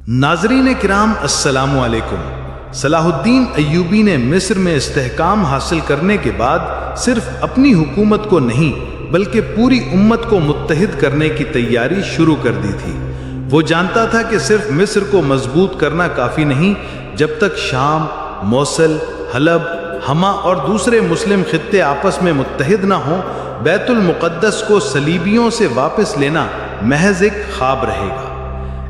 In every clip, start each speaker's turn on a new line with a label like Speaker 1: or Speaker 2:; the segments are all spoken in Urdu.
Speaker 1: ناظرین کرام السلام علیکم۔ صلاح الدین ایوبی نے مصر میں استحکام حاصل کرنے کے بعد صرف اپنی حکومت کو نہیں بلکہ پوری امت کو متحد کرنے کی تیاری شروع کر دی تھی۔ وہ جانتا تھا کہ صرف مصر کو مضبوط کرنا کافی نہیں، جب تک شام، موصل، حلب، ہما اور دوسرے مسلم خطے آپس میں متحد نہ ہوں، بیت المقدس کو صلیبیوں سے واپس لینا محض ایک خواب رہے گا۔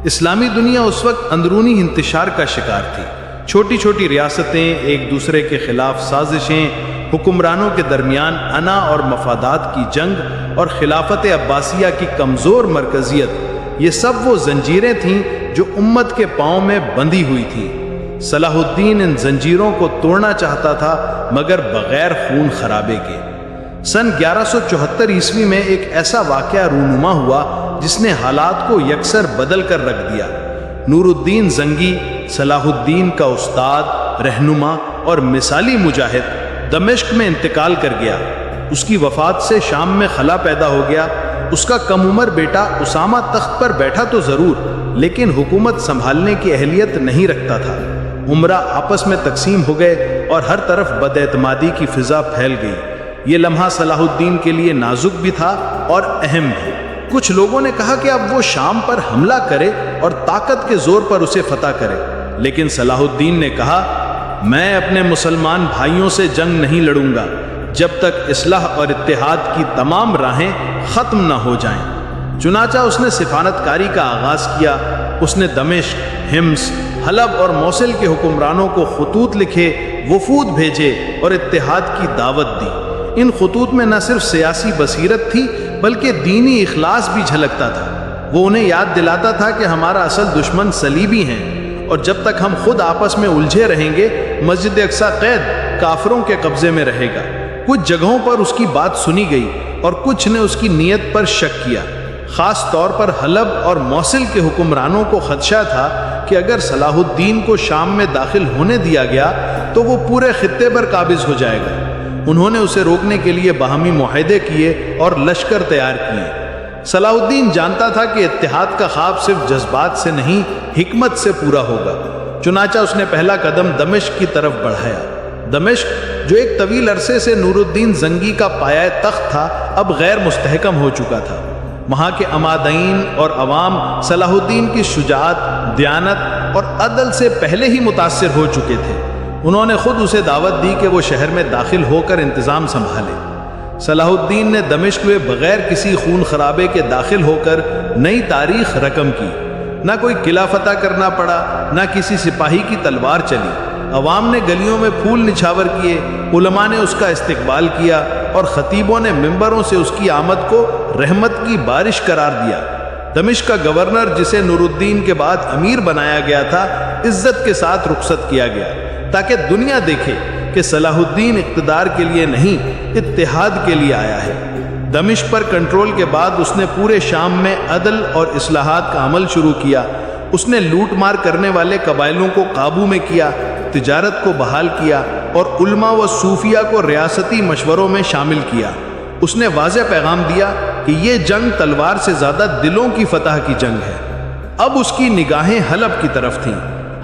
Speaker 1: اسلامی دنیا اس وقت اندرونی انتشار کا شکار تھی۔ چھوٹی چھوٹی ریاستیں، ایک دوسرے کے خلاف سازشیں، حکمرانوں کے درمیان انا اور مفادات کی جنگ اور خلافت عباسیہ کی کمزور مرکزیت، یہ سب وہ زنجیریں تھیں جو امت کے پاؤں میں بندھی ہوئی تھی۔ صلاح الدین ان زنجیروں کو توڑنا چاہتا تھا، مگر بغیر خون خرابے کے۔ سن 1174 عیسوی میں ایک ایسا واقعہ رونما ہوا جس نے حالات کو یکسر بدل کر رکھ دیا۔ نور الدین زنگی، صلاح الدین کا استاد، رہنما اور مثالی مجاہد، دمشق میں انتقال کر گیا۔ اس کی وفات سے شام میں خلا پیدا ہو گیا۔ اس کا کم عمر بیٹا اسامہ تخت پر بیٹھا تو ضرور، لیکن حکومت سنبھالنے کی اہلیت نہیں رکھتا تھا۔ امراء آپس میں تقسیم ہو گئے اور ہر طرف بد اعتمادی کی فضا پھیل گئی۔ یہ لمحہ صلاح الدین کے لیے نازک بھی تھا اور اہم بھی۔ کچھ لوگوں نے کہا کہ اب وہ شام پر حملہ کرے اور طاقت کے زور پر اسے فتح کرے، لیکن صلاح الدین نے کہا، میں اپنے مسلمان بھائیوں سے جنگ نہیں لڑوں گا جب تک اصلاح اور اتحاد کی تمام راہیں ختم نہ ہو جائیں۔ چنانچہ اس نے سفارت کاری کا آغاز کیا۔ اس نے دمشق، حمص، حلب اور موصل کے حکمرانوں کو خطوط لکھے، وفود بھیجے اور اتحاد کی دعوت دی۔ ان خطوط میں نہ صرف سیاسی بصیرت تھی بلکہ دینی اخلاص بھی جھلکتا تھا۔ وہ انہیں یاد دلاتا تھا کہ ہمارا اصل دشمن صلیبی ہیں، اور جب تک ہم خود آپس میں الجھے رہیں گے، مسجد اقصی قید کافروں کے قبضے میں رہے گا۔ کچھ جگہوں پر اس کی بات سنی گئی اور کچھ نے اس کی نیت پر شک کیا۔ خاص طور پر حلب اور موصل کے حکمرانوں کو خدشہ تھا کہ اگر صلاح الدین کو شام میں داخل ہونے دیا گیا تو وہ پورے خطے پر قابض ہو جائے گا۔ انہوں نے اسے روکنے کے لیے باہمی معاہدے کیے اور لشکر تیار کیے۔ صلاح الدین جانتا تھا کہ اتحاد کا خواب صرف جذبات سے نہیں، حکمت سے پورا ہوگا۔ چنانچہ اس نے پہلا قدم دمشق کی طرف بڑھایا۔ دمشق، جو ایک طویل عرصے سے نور الدین زنگی کا پایہ تخت تھا، اب غیر مستحکم ہو چکا تھا۔ وہاں کے عمادین اور عوام صلاح الدین کی شجاعت، دیانت اور عدل سے پہلے ہی متاثر ہو چکے تھے۔ انہوں نے خود اسے دعوت دی کہ وہ شہر میں داخل ہو کر انتظام سنبھالے۔ صلاح الدین نے دمشق میں بغیر کسی خون خرابے کے داخل ہو کر نئی تاریخ رقم کی۔ نہ کوئی قلعہ فتح کرنا پڑا، نہ کسی سپاہی کی تلوار چلی۔ عوام نے گلیوں میں پھول نچھاور کیے، علماء نے اس کا استقبال کیا اور خطیبوں نے ممبروں سے اس کی آمد کو رحمت کی بارش قرار دیا۔ دمشق کا گورنر، جسے نور الدین کے بعد امیر بنایا گیا تھا، عزت کے ساتھ رخصت کیا گیا تاکہ دنیا دیکھے کہ صلاح الدین اقتدار کے لیے نہیں، اتحاد کے لیے آیا ہے۔ دمشق پر کنٹرول کے بعد اس نے پورے شام میں عدل اور اصلاحات کا عمل شروع کیا۔ اس نے لوٹ مار کرنے والے قبائلوں کو قابو میں کیا، تجارت کو بحال کیا اور علماء و صوفیہ کو ریاستی مشوروں میں شامل کیا۔ اس نے واضح پیغام دیا کہ یہ جنگ تلوار سے زیادہ دلوں کی فتح کی جنگ ہے۔ اب اس کی نگاہیں حلب کی طرف تھیں۔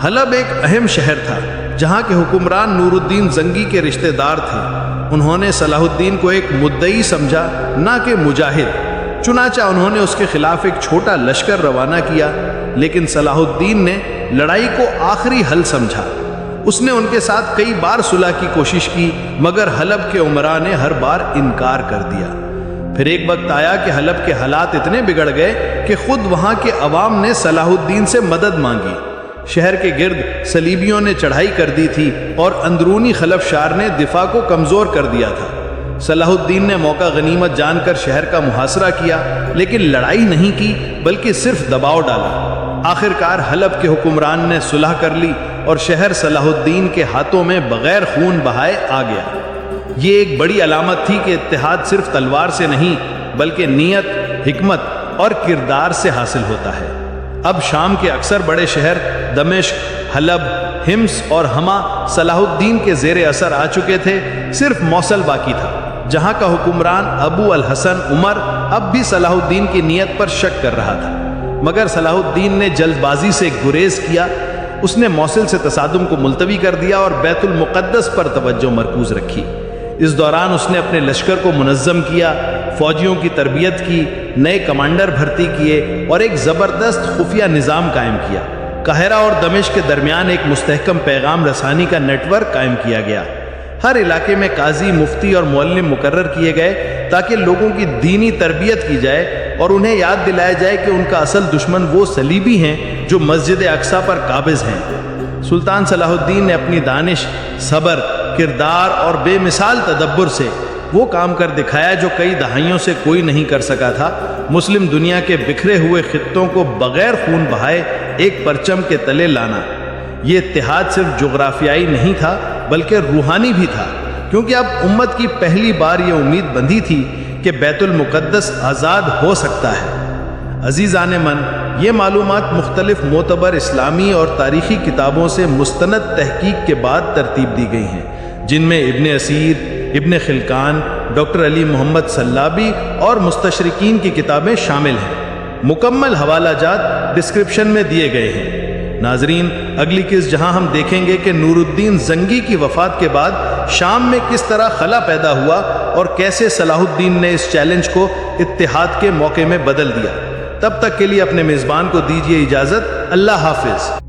Speaker 1: حلب ایک اہم شہر تھا جہاں کے حکمران نور الدین زنگی کے رشتہ دار تھے۔ انہوں نے صلاح الدین کو ایک مدعی سمجھا، نہ کہ مجاہد۔ چنانچہ انہوں نے اس کے خلاف ایک چھوٹا لشکر روانہ کیا، لیکن صلاح الدین نے لڑائی کو آخری حل سمجھا۔ اس نے ان کے ساتھ کئی بار صلح کی کوشش کی، مگر حلب کے عمراء نے ہر بار انکار کر دیا۔ پھر ایک وقت آیا کہ حلب کے حالات اتنے بگڑ گئے کہ خود وہاں کے عوام نے صلاح الدین سے مدد مانگی۔ شہر کے گرد صلیبیوں نے چڑھائی کر دی تھی اور اندرونی خلفشار نے دفاع کو کمزور کر دیا تھا۔ صلاح الدین نے موقع غنیمت جان کر شہر کا محاصرہ کیا، لیکن لڑائی نہیں کی بلکہ صرف دباؤ ڈالا۔ آخر کار حلب کے حکمران نے صلح کر لی اور شہر صلاح الدین کے ہاتھوں میں بغیر خون بہائے آ گیا۔ یہ ایک بڑی علامت تھی کہ اتحاد صرف تلوار سے نہیں بلکہ نیت، حکمت اور کردار سے حاصل ہوتا ہے۔ اب شام کے اکثر بڑے شہر دمشق، حلب، حمص اور ہما صلاح الدین کے زیر اثر آ چکے تھے۔ صرف موصل باقی تھا، جہاں کا حکمران ابو الحسن عمر اب بھی صلاح الدین کی نیت پر شک کر رہا تھا۔ مگر صلاح الدین نے جلد بازی سے گریز کیا۔ اس نے موصل سے تصادم کو ملتوی کر دیا اور بیت المقدس پر توجہ مرکوز رکھی۔ اس دوران اس نے اپنے لشکر کو منظم کیا، فوجیوں کی تربیت کی، نئے کمانڈر بھرتی کیے اور ایک زبردست خفیہ نظام قائم کیا۔ قاہرہ اور دمشق کے درمیان ایک مستحکم پیغام رسانی کا نیٹ ورک قائم کیا گیا۔ ہر علاقے میں قاضی، مفتی اور معلم مقرر کیے گئے تاکہ لوگوں کی دینی تربیت کی جائے اور انہیں یاد دلایا جائے کہ ان کا اصل دشمن وہ صلیبی ہیں جو مسجد اقصی پر قابض ہیں۔ سلطان صلاح الدین نے اپنی دانش، صبر، کردار اور بے مثال تدبر سے وہ کام کر دکھایا جو کئی دہائیوں سے کوئی نہیں کر سکا تھا۔ مسلم دنیا کے بکھرے ہوئے خطوں کو بغیر خون بہائے ایک پرچم کے تلے لانا۔ یہ اتحاد صرف جغرافیائی نہیں تھا بلکہ روحانی بھی تھا، کیونکہ اب امت کی پہلی بار یہ امید بندھی تھی کہ بیت المقدس آزاد ہو سکتا ہے۔ عزیزان من، یہ معلومات مختلف معتبر اسلامی اور تاریخی کتابوں سے مستند تحقیق کے بعد ترتیب دی گئی ہیں، جن میں ابن اسیر، ابن خلقان، ڈاکٹر علی محمد سلابی اور مستشرقین کی کتابیں شامل ہیں۔ مکمل حوالہ جات ڈسکرپشن میں دیے گئے ہیں۔ ناظرین، اگلی قسط جہاں ہم دیکھیں گے کہ نور الدین زنگی کی وفات کے بعد شام میں کس طرح خلا پیدا ہوا اور کیسے صلاح الدین نے اس چیلنج کو اتحاد کے موقع میں بدل دیا۔ تب تک کے لیے اپنے میزبان کو دیجیے اجازت۔ اللہ حافظ۔